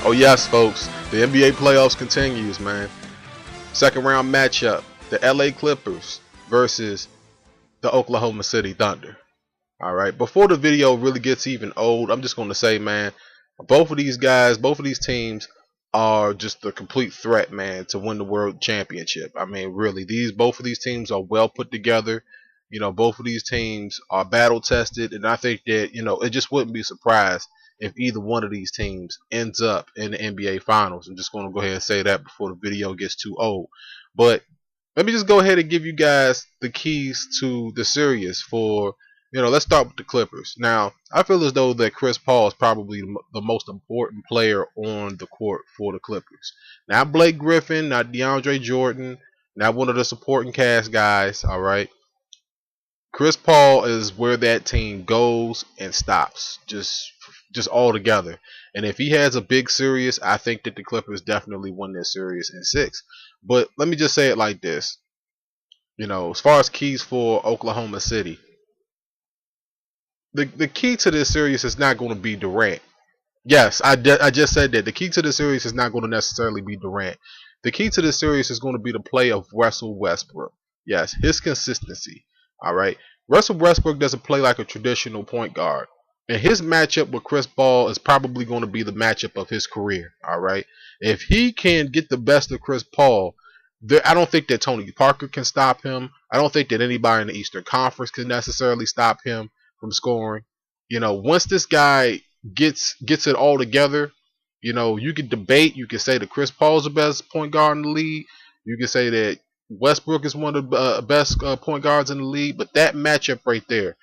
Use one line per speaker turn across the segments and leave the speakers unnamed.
Oh yes, folks, the NBA playoffs continues, man. Second round matchup, the LA Clippers versus the Oklahoma City Thunder. Alright, before the video really gets even old, I'm just going to say, man, both of these guys, both of these teams are just a complete threat, man, to win the world championship. I mean, really, both of these teams are well put together. Both of these teams are battle tested, and I think that, it just wouldn't be a surprise if either one of these teams ends up in the NBA Finals. I'm just going to go ahead and say that before the video gets too old. But let me just go ahead and give you guys the keys to the series for, let's start with the Clippers. Now, I feel as though that Chris Paul is probably the most important player on the court for the Clippers. Not Blake Griffin, not DeAndre Jordan, not one of the supporting cast guys, all right? Chris Paul is where that team goes and stops, just all together. And if he has a big series, I think that the Clippers definitely win this series in 6. But let me just say it like this. As far as keys for Oklahoma City, the key to this series is not going to be Durant. Yes, I just said that. The key to the series is not going to necessarily be Durant. The key to this series is going to be the play of Russell Westbrook. Yes, his consistency. All right. Russell Westbrook doesn't play like a traditional point guard. And his matchup with Chris Paul is probably going to be the matchup of his career. All right. If he can get the best of Chris Paul, I don't think that Tony Parker can stop him. I don't think that anybody in the Eastern Conference can necessarily stop him from scoring. Once this guy gets it all together, you can debate. You can say that Chris Paul's the best point guard in the league. You can say that Westbrook is one of the best point guards in the league. But that matchup right there,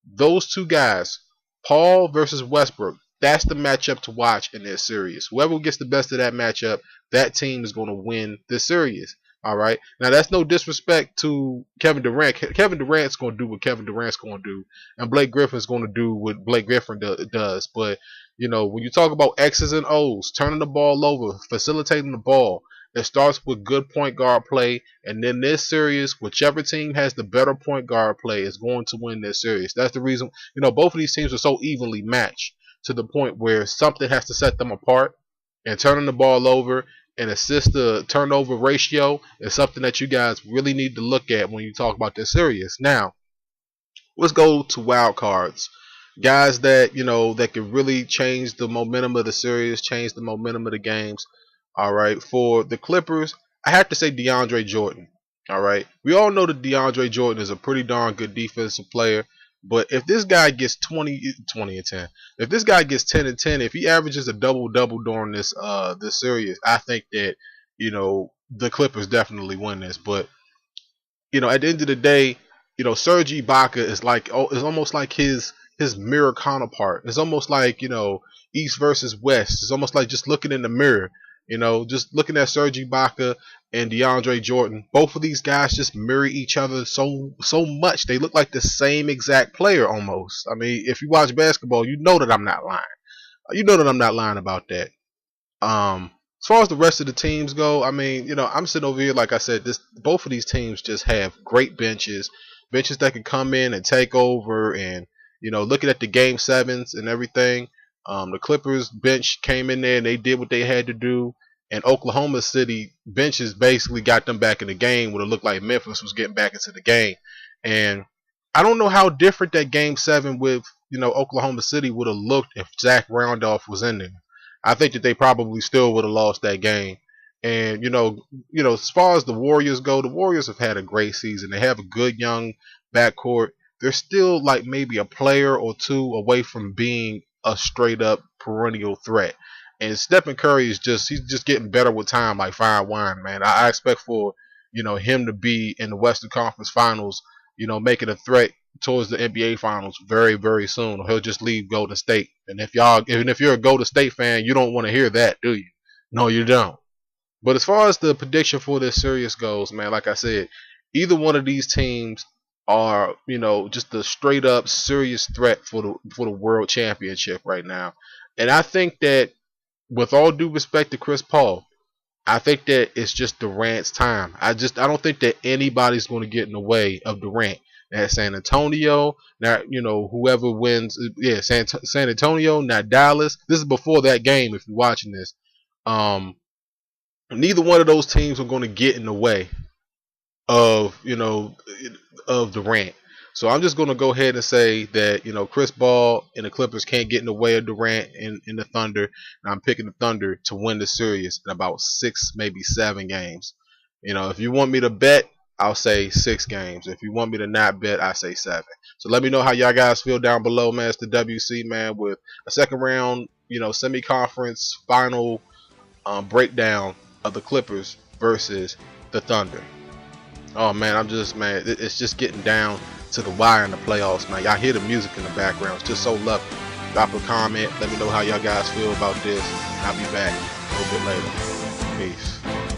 those two guys, Paul versus Westbrook, that's the matchup to watch in this series. Whoever gets the best of that matchup, that team is going to win this series. All right. Now, that's no disrespect to Kevin Durant. Kevin Durant's going to do what Kevin Durant's going to do, and Blake Griffin's going to do what Blake Griffin does. But, when you talk about X's and O's, turning the ball over, facilitating the ball, it starts with good point guard play. And then this series, whichever team has the better point guard play is going to win this series. That's the reason, both of these teams are so evenly matched to the point where something has to set them apart. And turning the ball over and assist the turnover ratio is something that you guys really need to look at when you talk about this series. Now, let's go to wild cards. Guys that, that can really change the momentum of the series, change the momentum of the games. All right. For the Clippers, I have to say DeAndre Jordan. All right. We all know that DeAndre Jordan is a pretty darn good defensive player. But if this guy gets 20 and 10, if this guy gets 10 and 10, if he averages a double-double during this series, I think that, the Clippers definitely win this. But, at the end of the day, Serge Ibaka is almost like his mirror counterpart. It's almost like, East versus West. It's almost like just looking in the mirror. Just looking at Serge Ibaka and DeAndre Jordan, both of these guys just mirror each other so much. They look like the same exact player almost. I mean, if you watch basketball, you know that I'm not lying. You know that I'm not lying about that. As far as the rest of the teams go, I mean, I'm sitting over here, like I said, both of these teams just have great benches that can come in and take over. And looking at the game 7s and everything. The Clippers bench came in there and they did what they had to do. And Oklahoma City benches basically got them back in the game when it looked like Memphis was getting back into the game. And I don't know how different that game 7 with, Oklahoma City would have looked if Zach Randolph was in there. I think that they probably still would have lost that game. And, as far as the Warriors go, the Warriors have had a great season. They have a good young backcourt. They're still like maybe a player or two away from being a straight up perennial threat. And Stephen Curry he's just getting better with time, like fine wine, man. I expect for him to be in the Western Conference Finals, making a threat towards the NBA Finals very, very soon, or he'll just leave Golden State. And if you're a Golden State fan, you don't want to hear that, do you? No, you don't. But as far as the prediction for this series goes, man, like I said, either one of these teams are, just a straight up serious threat for the world championship right now. And I think that, with all due respect to Chris Paul, I think that it's just Durant's time. I don't think that anybody's going to get in the way of Durant. At San Antonio, now whoever wins, San Antonio, not Dallas. This is before that game. If you're watching this, Um, neither one of those teams are going to get in the way of of Durant. So I'm just going to go ahead and say that Chris Paul and the Clippers can't get in the way of Durant in the Thunder. And I'm picking the Thunder to win the series in about 6, maybe 7 games. If you want me to bet, I'll say 6 games. If you want me to not bet, I say 7. So let me know how y'all guys feel down below, man. It's the WC, man, with a second round, semi-conference final breakdown of the Clippers versus the Thunder. Oh man, it's just getting down to the wire in the playoffs, man. Y'all hear the music in the background. It's just so lovely. Drop a comment. Let me know how y'all guys feel about this. I'll be back a little bit later. Peace.